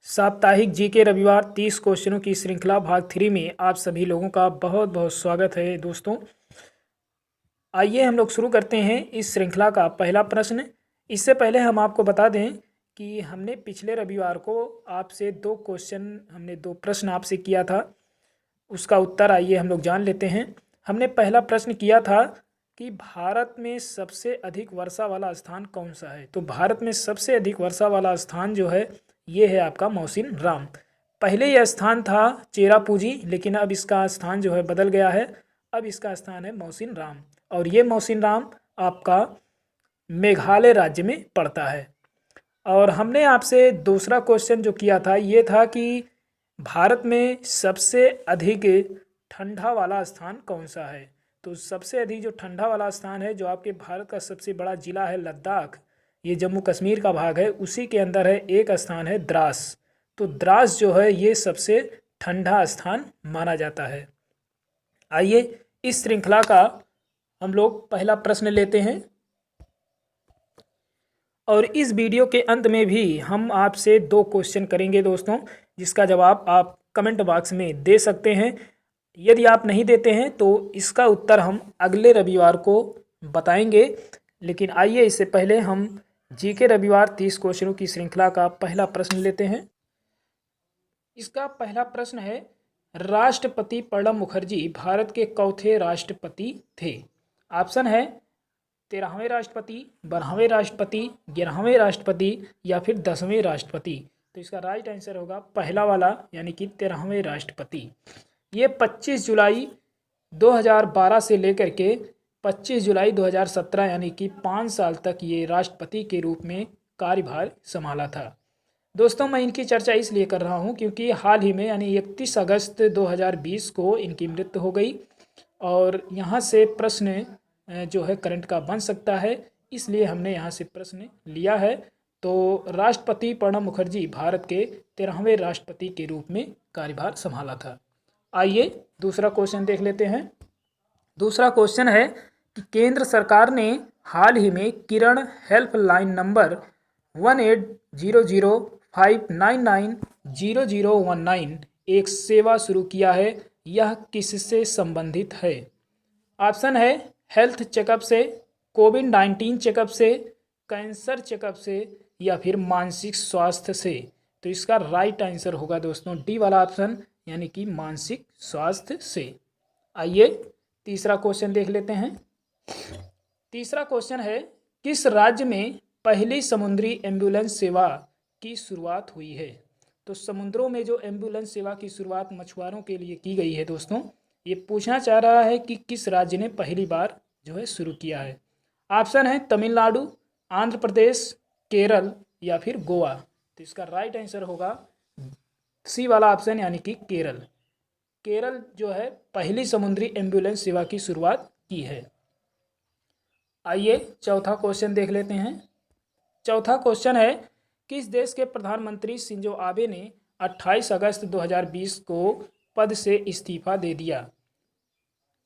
साप्ताहिक जीके रविवार 30 क्वेश्चनों की श्रृंखला भाग 3 में आप सभी लोगों का बहुत बहुत स्वागत है दोस्तों। आइए हम लोग शुरू करते हैं इस श्रृंखला का पहला प्रश्न। इससे पहले हम आपको बता दें कि हमने पिछले रविवार को आपसे दो प्रश्न आपसे किया था। उसका उत्तर आइए हम लोग जान लेते हैं। हमने पहला प्रश्न किया था कि भारत में सबसे अधिक वर्षा वाला स्थान कौन सा है। तो भारत में सबसे अधिक वर्षा वाला स्थान जो है ये है आपका मौसिन राम। पहले यह स्थान था चेरापूंजी, लेकिन अब इसका स्थान जो है बदल गया है। अब इसका स्थान है मौसिन राम और ये मौसिन राम आपका मेघालय राज्य में पड़ता है। और हमने आपसे दूसरा क्वेश्चन जो किया था ये था कि भारत में सबसे अधिक ठंडा वाला स्थान कौन सा है। तो सबसे अधिक जो ठंडा वाला स्थान है, जो आपके भारत का सबसे बड़ा जिला है लद्दाख, ये जम्मू कश्मीर का भाग है, उसी के अंदर है एक स्थान है द्रास। तो द्रास जो है ये सबसे ठंडा स्थान माना जाता है। आइए इस श्रृंखला का हम लोग पहला प्रश्न लेते हैं और इस वीडियो के अंत में भी हम आपसे 2 क्वेश्चन करेंगे दोस्तों, जिसका जवाब आप कमेंट बॉक्स में दे सकते हैं। यदि आप नहीं देते हैं तो इसका उत्तर हम अगले रविवार को बताएंगे। लेकिन आइए इससे पहले हम जीके रविवार 30 क्वेश्चनों की श्रृंखला का पहला प्रश्न लेते हैं। इसका पहला प्रश्न है, राष्ट्रपति प्रणब मुखर्जी भारत के चौथे राष्ट्रपति थे। ऑप्शन है 13वें राष्ट्रपति, 12वें राष्ट्रपति, 11वें राष्ट्रपति या फिर 10वें राष्ट्रपति। तो इसका राइट आंसर होगा पहला वाला, यानी कि 13वें राष्ट्रपति। ये 25 जुलाई 2012 से लेकर के 25 जुलाई 2017 यानी कि 5 साल तक ये राष्ट्रपति के रूप में कार्यभार संभाला था। दोस्तों मैं इनकी चर्चा इसलिए कर रहा हूँ क्योंकि हाल ही में यानी 31 अगस्त 2020 को इनकी मृत्यु हो गई और यहाँ से प्रश्न जो है करंट का बन सकता है, इसलिए हमने यहाँ से प्रश्न लिया है। तो राष्ट्रपति प्रणब मुखर्जी भारत के 13वें राष्ट्रपति के रूप में कार्यभार संभाला था। आइए दूसरा क्वेश्चन देख लेते हैं। दूसरा क्वेश्चन है कि केंद्र सरकार ने हाल ही में किरण हेल्पलाइन नंबर 180059900019 एक सेवा शुरू किया है। यह किससे संबंधित है। ऑप्शन है हेल्थ चेकअप से, कोविड-19 चेकअप से, कैंसर चेकअप से या फिर मानसिक स्वास्थ्य से। तो इसका राइट आंसर होगा दोस्तों डी वाला ऑप्शन, यानी कि मानसिक स्वास्थ्य से। आइए तीसरा क्वेश्चन देख लेते हैं। तीसरा क्वेश्चन है, किस राज्य में पहली समुद्री एम्बुलेंस सेवा की शुरुआत हुई है। तो समुद्रों में जो एम्बुलेंस सेवा की शुरुआत मछुआरों के लिए की गई है दोस्तों, ये पूछना चाह रहा है कि किस राज्य ने पहली बार जो है शुरू किया है। ऑप्शन है तमिलनाडु, आंध्र प्रदेश, केरल या फिर गोवा। तो इसका राइट आंसर होगा सी वाला ऑप्शन, यानी कि केरल। केरल जो है पहली समुद्री एम्बुलेंस सेवा की शुरुआत की है। आइए चौथा क्वेश्चन देख लेते हैं। चौथा क्वेश्चन है, किस देश के प्रधानमंत्री शिंजो आबे ने 28 अगस्त 2020 को पद से इस्तीफा दे दिया।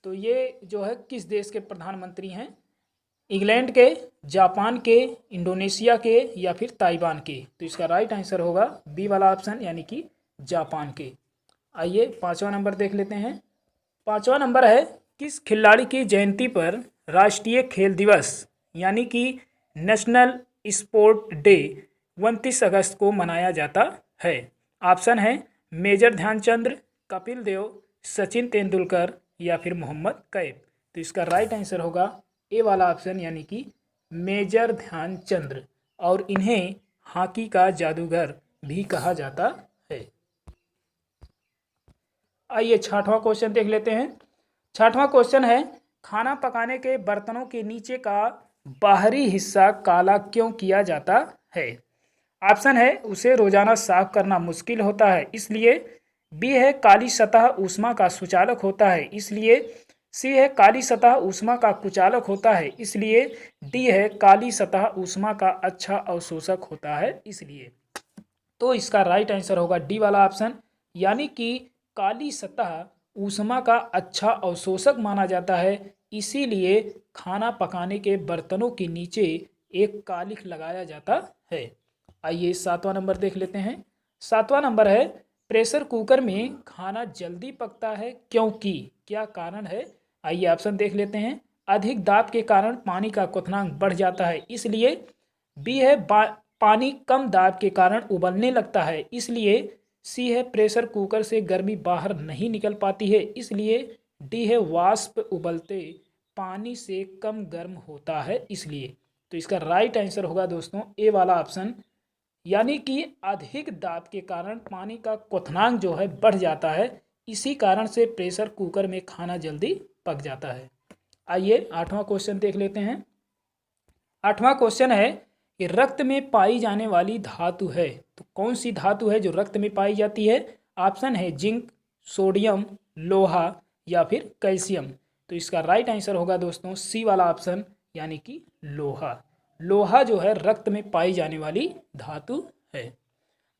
तो ये जो है किस देश के प्रधानमंत्री हैं। इंग्लैंड के, जापान के, इंडोनेशिया के या फिर ताइवान के। तो इसका राइट आंसर होगा बी वाला ऑप्शन, यानी कि जापान के। आइए पांचवा नंबर देख लेते हैं। पांचवा नंबर है, किस खिलाड़ी की जयंती पर राष्ट्रीय खेल दिवस यानी कि नेशनल स्पोर्ट डे 29 अगस्त को मनाया जाता है। ऑप्शन है मेजर ध्यानचंद, कपिल देव, सचिन तेंदुलकर या फिर मोहम्मद कैफ। तो इसका राइट आंसर होगा ए वाला ऑप्शन, यानी कि मेजर ध्यानचंद, और इन्हें हॉकी का जादूगर भी कहा जाता है। आइए छठवां क्वेश्चन देख लेते हैं। छठवां क्वेश्चन है, खाना पकाने के बर्तनों के नीचे का बाहरी हिस्सा काला क्यों किया जाता है। ऑप्शन है उसे रोजाना साफ करना मुश्किल होता है इसलिए, बी है काली सतह ऊष्मा का सुचालक होता है इसलिए, सी है काली सतह ऊष्मा का कुचालक होता है इसलिए, डी है काली सतह ऊष्मा का अच्छा अवशोषक होता है इसलिए। तो इसका राइट आंसर होगा डी वाला ऑप्शन, यानी कि काली सतह ऊष्मा का अच्छा अवशोषक माना जाता है, इसीलिए खाना पकाने के बर्तनों के नीचे एक कालिख लगाया जाता है। आइए सातवां नंबर देख लेते हैं। 7वां नंबर है प्रेशर कुकर में खाना जल्दी पकता है क्योंकि, क्या कारण है? आइए ऑप्शन देख लेते हैं। अधिक दाब के कारण पानी का क्वथनांक बढ़ जाता है इसलिए। बी है पानी कम दाब के कारण उबलने लगता है इसलिए। सी है प्रेशर कुकर से गर्मी बाहर नहीं निकल पाती है इसलिए। डी है वाष्प उबलते पानी से कम गर्म होता है इसलिए। तो इसका राइट आंसर होगा दोस्तों ए वाला ऑप्शन, यानी कि अधिक दाब के कारण पानी का क्वथनांक जो है बढ़ जाता है, इसी कारण से प्रेशर कुकर में खाना जल्दी पक जाता है। आइए 8वां क्वेश्चन देख लेते हैं। 8वां क्वेश्चन है कि रक्त में पाई जाने वाली धातु है, तो कौन सी धातु है जो रक्त में पाई जाती है? ऑप्शन है जिंक, सोडियम, लोहा या फिर कैल्शियम। तो इसका राइट आंसर होगा दोस्तों सी वाला ऑप्शन, यानी कि लोहा। लोहा जो है रक्त में पाई जाने वाली धातु है।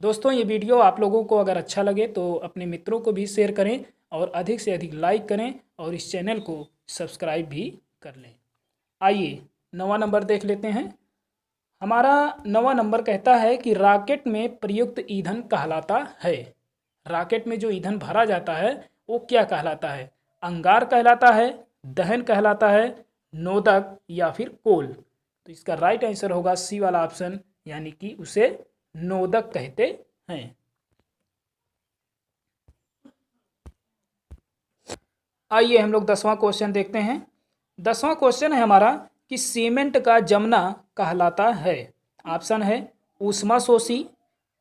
दोस्तों ये वीडियो आप लोगों को अगर अच्छा लगे तो अपने मित्रों को भी शेयर करें और अधिक से अधिक लाइक करें और इस चैनल को सब्सक्राइब भी कर लें। आइए 9वां नंबर देख लेते हैं। हमारा 9वां नंबर कहता है कि रॉकेट में प्रयुक्त ईंधन कहलाता है। रॉकेट में जो ईंधन भरा जाता है वो क्या कहलाता है? अंगार कहलाता है, दहन कहलाता है, नोदक या फिर कोल। तो इसका राइट आंसर होगा सी वाला ऑप्शन, यानी कि उसे नोदक कहते हैं। आइए हम लोग 10वां क्वेश्चन देखते हैं। 10वां क्वेश्चन है हमारा कि सीमेंट का जमना कहलाता है। ऑप्शन है ऊष्मा शोषी,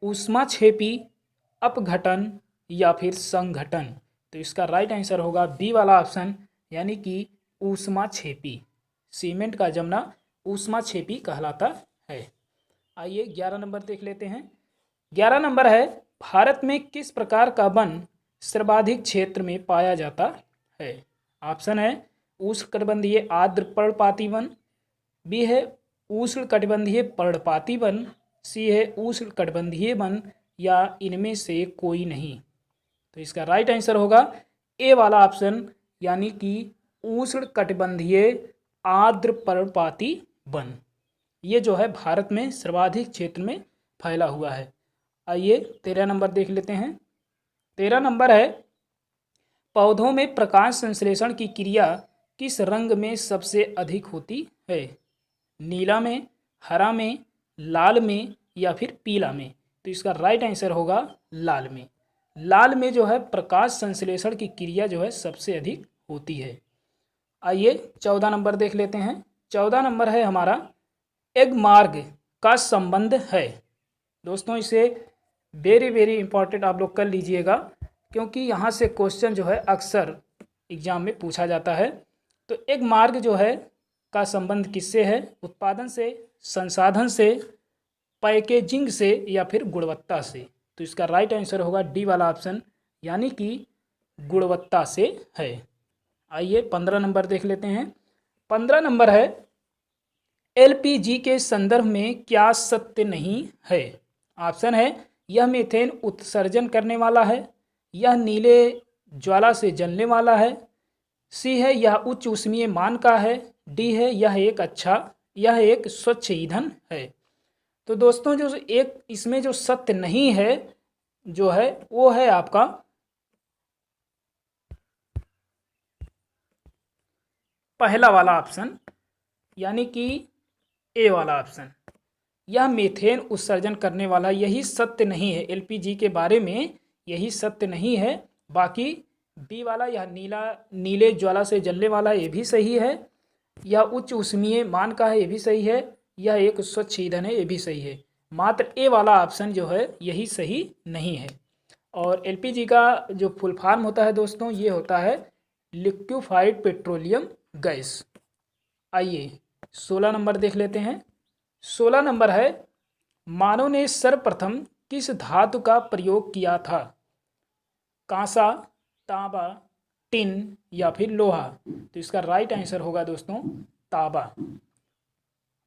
ऊष्मा छेपी, अपघटन या फिर संघटन। तो इसका राइट आंसर होगा बी वाला ऑप्शन, यानी कि ऊष्मा छेपी। सीमेंट का जमना ऊष्मा छेपी कहलाता है। आइए 11 नंबर देख लेते हैं। 11 नंबर है भारत में किस प्रकार का वन सर्वाधिक क्षेत्र में पाया जाता है? ऑप्शन है उष्णकटिबंधीय आर्द्र पर्णपाती वन, बी है उष्णकटिबंधीय पर्णपाती वन, सी है उष्णकटिबंधीय वन या इनमें से कोई नहीं। तो इसका राइट आंसर होगा ए वाला ऑप्शन, यानी कि उष्णकटिबंधीय आर्द्र पर्णपाती वन। ये जो है भारत में सर्वाधिक क्षेत्र में फैला हुआ है। आइए 13 नंबर देख लेते हैं। 13 नंबर है पौधों में प्रकाश संश्लेषण की क्रिया किस रंग में सबसे अधिक होती है? नीला में, हरा में, लाल में या फिर पीला में। तो इसका राइट आंसर होगा लाल में। लाल में जो है प्रकाश संश्लेषण की क्रिया जो है सबसे अधिक होती है। आइए 14 नंबर देख लेते हैं। 14 नंबर है हमारा एग मार्ग का संबंध है। दोस्तों इसे वेरी वेरी इंपॉर्टेंट आप लोग कर लीजिएगा, क्योंकि यहाँ से क्वेश्चन जो है अक्सर एग्जाम में पूछा जाता है। तो एग मार्ग जो है का संबंध किससे है? उत्पादन से, संसाधन से, पैकेजिंग से या फिर गुणवत्ता से। तो इसका राइट आंसर होगा डी वाला ऑप्शन, यानी कि गुणवत्ता से है। आइए 15 नंबर देख लेते हैं। 15 नंबर है एलपीजी के संदर्भ में क्या सत्य नहीं है? ऑप्शन है यह मीथेन उत्सर्जन करने वाला है, यह नीले ज्वाला से जलने वाला है, सी है यह उच्च ऊष्मीय मान का है, डी है यह एक स्वच्छ ईंधन है। तो दोस्तों जो एक इसमें जो सत्य नहीं है जो है वो है आपका पहला वाला ऑप्शन, यानी कि ए वाला ऑप्शन। यह मीथेन उत्सर्जन करने वाला, यही सत्य नहीं है एलपीजी के बारे में, यही सत्य नहीं है। बाकी बी वाला यह नीले ज्वाला से जलने वाला ये भी सही है, यह उच्च ऊष्मीय मान का है ये भी सही है, यह एक स्वच्छ ईंधन है ये भी सही है। मात्र ए वाला ऑप्शन जो है यही सही नहीं है। और एलपीजी का जो फुल फॉर्म होता है दोस्तों ये होता है लिक्विफाइड पेट्रोलियम गैस। आइए 16 नंबर देख लेते हैं। 16 नंबर है मानव ने सर्वप्रथम किस धातु का प्रयोग किया था? कांसा, तांबा, टिन या फिर लोहा। तो इसका राइट आंसर होगा दोस्तों तांबा।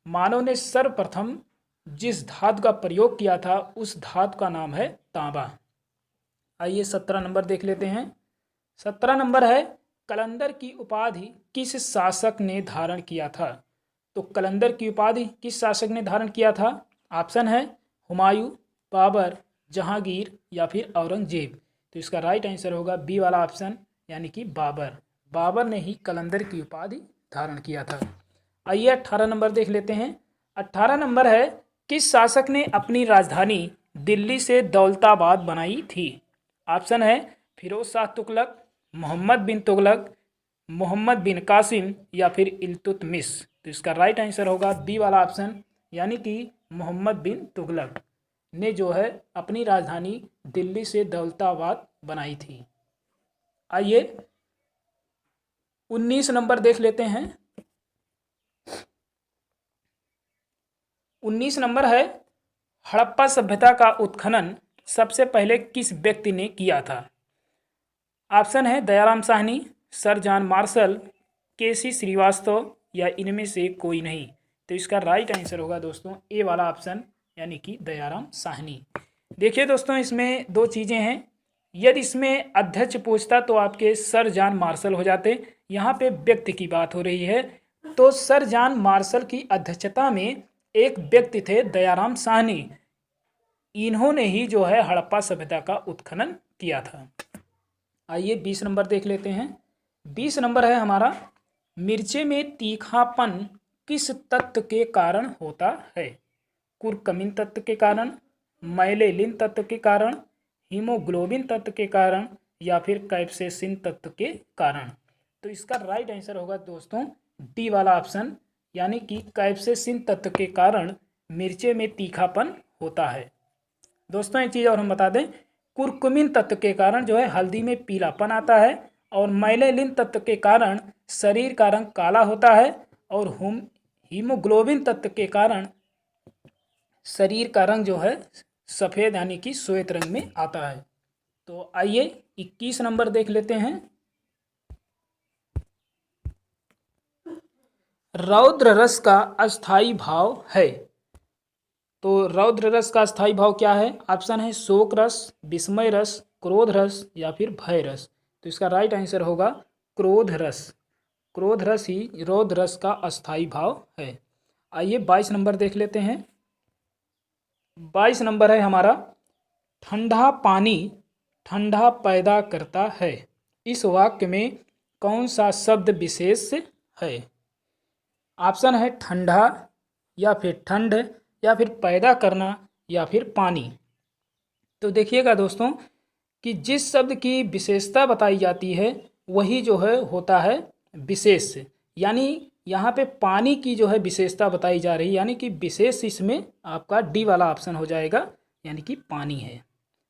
मानव ने सर्वप्रथम जिस धातु का प्रयोग किया था उस धातु का नाम है तांबा। आइए 17 नंबर देख लेते हैं। 17 नंबर है कलंदर की उपाधि किस शासक ने धारण किया था? तो कलंदर की उपाधि किस शासक ने धारण किया था? ऑप्शन है हुमायूं, बाबर, जहांगीर या फिर औरंगजेब। तो इसका राइट आंसर होगा बी वाला ऑप्शन, यानी कि बाबर। बाबर ने ही कलंदर की उपाधि धारण किया था। आइए 18 नंबर देख लेते हैं। 18 नंबर है, किस शासक ने अपनी राजधानी दिल्ली से दौलताबाद बनाई थी? ऑप्शन है फिरोज शाह तुगलक, मोहम्मद बिन तुगलक, मोहम्मद बिन कासिम या फिर इल्तुतमिश। तो इसका राइट आंसर होगा बी वाला ऑप्शन, यानी कि मोहम्मद बिन तुगलक ने जो है अपनी राजधानी दिल्ली से दौलताबाद बनाई थी। आइए 19 नंबर देख लेते हैं। 19 नंबर है, हड़प्पा सभ्यता का उत्खनन सबसे पहले किस व्यक्ति ने किया था? ऑप्शन है Dayaram Sahni, sir John Marshall, KC Srivastava या इनमें से कोई नहीं। तो इसका राइट आंसर होगा दोस्तों ए वाला ऑप्शन, यानी कि दयाराम साहनी। देखिए दोस्तों, इसमें दो चीज़ें हैं। यदि इसमें अध्यक्ष पूछता तो आपके सर जॉन मार्शल हो जाते। यहाँ पे व्यक्ति की बात हो रही है, तो सर जॉन मार्शल की अध्यक्षता में एक व्यक्ति थे दयाराम साहनी। इन्होंने ही जो है हड़प्पा सभ्यता का उत्खनन किया था। आइए 20 नंबर देख लेते हैं। 20 नंबर है हमारा, मिर्चे में तीखापन किस तत्व के कारण होता है? कुरकुमिन तत्व के कारण, मैलेलिन तत्व के कारण, हीमोग्लोबिन तत्व के कारण या फिर कैप्सेसिन तत्व के कारण। तो इसका राइट आंसर होगा दोस्तों डी वाला ऑप्शन, यानी कि कैप्सेसिन तत्व के कारण मिर्चे में तीखापन होता है। दोस्तों एक चीज़ और हम बता दें, कुरकुमिन तत्व के कारण जो है हल्दी में पीलापन आता है, और मैलेलिन तत्व के कारण शरीर का रंग काला होता है, और हीमोग्लोबिन तत्व के कारण शरीर का रंग जो है सफ़ेद यानी कि श्वेत रंग में आता है। तो आइए 21 नंबर देख लेते हैं। रौद्र रस का अस्थाई भाव है। तो रौद्र रस का अस्थाई भाव क्या है? ऑप्शन है शोक रस, विस्मय रस, क्रोध रस या फिर भय रस। तो इसका राइट आंसर होगा क्रोध रस। क्रोध रस ही रौद्र रस का अस्थाई भाव है। आइए 22 नंबर देख लेते हैं। 22 नंबर है हमारा, ठंडा पानी ठंडा पैदा करता है। इस वाक्य में कौन सा शब्द विशेष है? ऑप्शन है ठंडा या फिर ठंड या फिर पैदा करना या फिर पानी। तो देखिएगा दोस्तों कि जिस शब्द की विशेषता बताई जाती है वही जो है होता है विशेष, यानी यहाँ पे पानी की जो है विशेषता बताई जा रही है, यानी कि विशेष इसमें आपका डी वाला ऑप्शन हो जाएगा, यानी कि पानी है।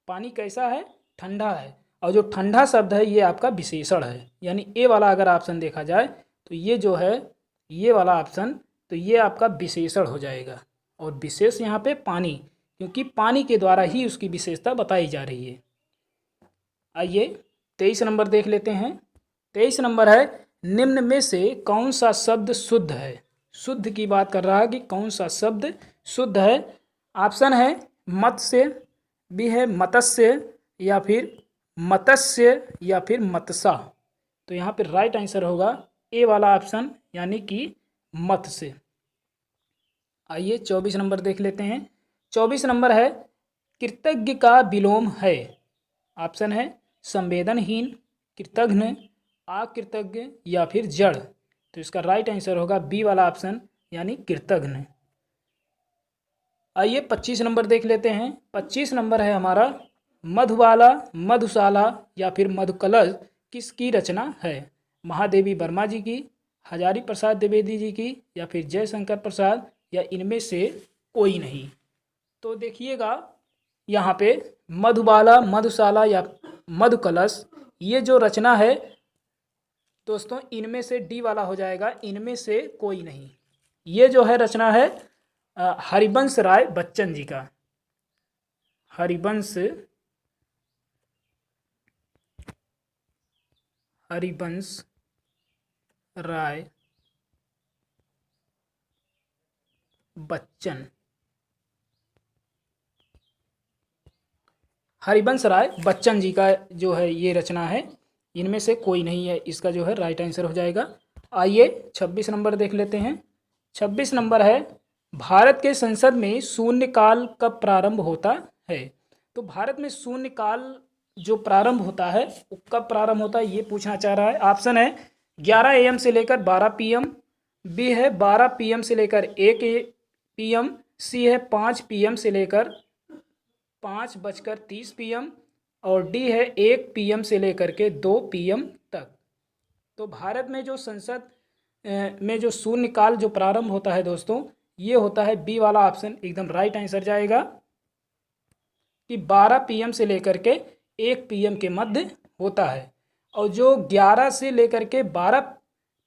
पानी कैसा है? ठंडा है, और जो ठंडा शब्द है ये आपका विशेषण है, यानी ए वाला अगर ऑप्शन देखा जाए तो ये जो है ये वाला ऑप्शन, तो ये आपका विशेषण हो जाएगा, और विशेष यहाँ पे पानी, क्योंकि पानी के द्वारा ही उसकी विशेषता बताई जा रही है। आइए 23 नंबर देख लेते हैं। 23 नंबर है, निम्न में से कौन सा शब्द शुद्ध है? शुद्ध की बात कर रहा है कि कौन सा शब्द शुद्ध है। ऑप्शन है मत्स्य, भी है मत्स्य या फिर मत्स्य या फिर मत्सा। तो यहाँ पे राइट आंसर होगा ए वाला ऑप्शन, यानी कि मत्स्य। आइए 24 नंबर देख लेते हैं। 24 नंबर है, कृतज्ञ का विलोम है। ऑप्शन है संवेदनहीन, कृतघ्न, अकृतज्ञ या फिर जड़। तो इसका राइट आंसर होगा बी वाला ऑप्शन, यानी कृतघ्न। आइए 25 नंबर देख लेते हैं। 25 नंबर है हमारा, मधुबाला, मधुशाला या फिर मधुकलश किसकी रचना है? महादेवी वर्मा जी की, हजारी प्रसाद द्विवेदी जी की या फिर जयशंकर प्रसाद या इनमें से कोई नहीं। तो देखिएगा यहाँ पे मधुबाला, मधुशाला या मधुकलश, ये जो रचना है दोस्तों इनमें से डी वाला हो जाएगा, इनमें से कोई नहीं। ये जो है रचना है हरिवंश राय बच्चन जी का। हरिवंश राय बच्चन, हरिवंश राय बच्चन जी का जो है ये रचना है, इनमें से कोई नहीं है, इसका जो है राइट आंसर हो जाएगा। आइए 26 नंबर देख लेते हैं। 26 नंबर है, भारत के संसद में शून्यकाल कब प्रारंभ होता है? तो भारत में शून्य काल जो प्रारंभ होता है वो कब प्रारंभ होता है ये पूछना चाह रहा है। ऑप्शन है 11 AM से लेकर 12 PM, बी है 12 PM से लेकर 1 PM, सी है 5 PM से लेकर 5:30 PM और डी है 1 PM से लेकर के 2 PM तक। तो भारत में जो संसद में जो शून्य काल जो प्रारंभ होता है दोस्तों, ये होता है बी वाला ऑप्शन एकदम राइट आंसर जाएगा कि 12 PM से लेकर के 1 PM के मध्य होता है। और जो 11 से लेकर के 12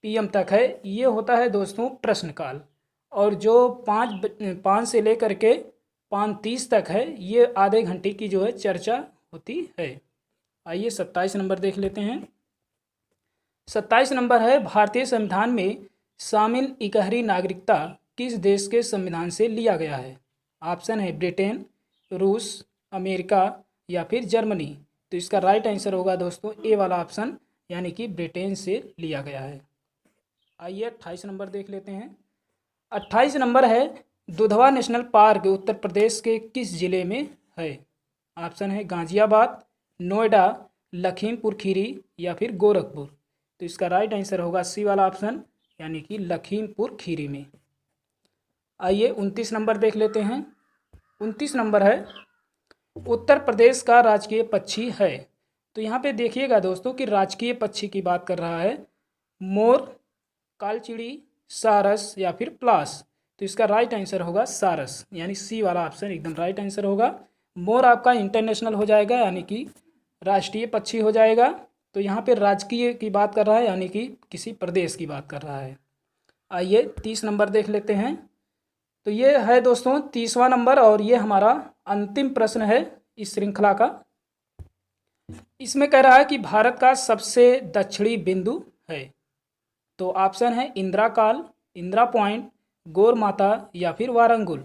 PM तक है ये होता है दोस्तों प्रश्नकाल। और जो 5 से लेकर के 5:30 तक है ये आधे घंटे की जो है चर्चा होती है। आइए 27 नंबर देख लेते हैं। 27 नंबर है भारतीय संविधान में शामिल इकहरी नागरिकता किस देश के संविधान से लिया गया है। ऑप्शन है ब्रिटेन, रूस, अमेरिका या फिर जर्मनी। तो इसका राइट आंसर होगा दोस्तों ए वाला ऑप्शन, यानी कि ब्रिटेन से लिया गया है। आइए 28 नंबर देख लेते हैं। 28 नंबर है दुधवा नेशनल पार्क उत्तर प्रदेश के किस जिले में है। ऑप्शन है गाजियाबाद, नोएडा, लखीमपुर खीरी या फिर गोरखपुर। तो इसका राइट आंसर होगा सी वाला ऑप्शन, यानी कि लखीमपुर खीरी में। आइए 29 नंबर देख लेते हैं। 29 नंबर है उत्तर प्रदेश का राजकीय पक्षी है। तो यहाँ पे देखिएगा दोस्तों कि राजकीय पक्षी की बात कर रहा है मोर, कालचिड़ी, सारस या फिर प्लास। तो इसका राइट आंसर होगा सारस, यानी सी वाला ऑप्शन एकदम राइट आंसर होगा। मोर आपका इंटरनेशनल हो जाएगा, यानी कि राष्ट्रीय पक्षी हो जाएगा। तो यहाँ पे राजकीय की बात कर रहा है, यानी कि किसी प्रदेश की बात कर रहा है। आइए 30 नंबर देख लेते हैं। तो ये है दोस्तों 30वां नंबर और ये हमारा अंतिम प्रश्न है इस श्रृंखला का। इसमें कह रहा है कि भारत का सबसे दक्षिणी बिंदु है। तो ऑप्शन है इंदिरा काल, इंदिरा पॉइंट, गौर माता या फिर वारंगुल।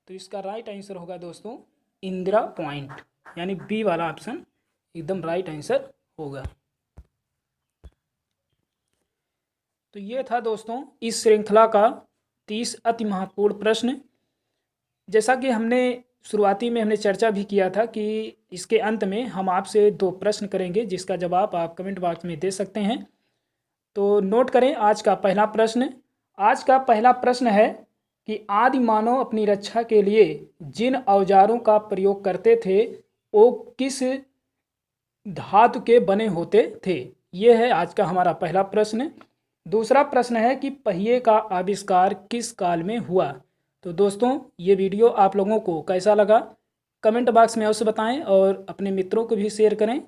तो इसका राइट आंसर होगा दोस्तों इंदिरा पॉइंट, यानी बी वाला ऑप्शन एकदम राइट आंसर होगा। तो ये था दोस्तों इस श्रृंखला का 30 अति महत्वपूर्ण प्रश्न। जैसा कि हमने शुरुआती में हमने चर्चा भी किया था कि इसके अंत में हम आपसे 2 प्रश्न करेंगे जिसका जवाब आप कमेंट बॉक्स में दे सकते हैं। तो नोट करें आज का पहला प्रश्न। आज का पहला प्रश्न है कि आदि मानव अपनी रक्षा के लिए जिन औजारों का प्रयोग करते थे वो किस धातु के बने होते थे। ये है आज का हमारा पहला प्रश्न। दूसरा प्रश्न है कि पहिए का आविष्कार किस काल में हुआ। तो दोस्तों ये वीडियो आप लोगों को कैसा लगा कमेंट बॉक्स में अवश्य बताएं और अपने मित्रों को भी शेयर करें।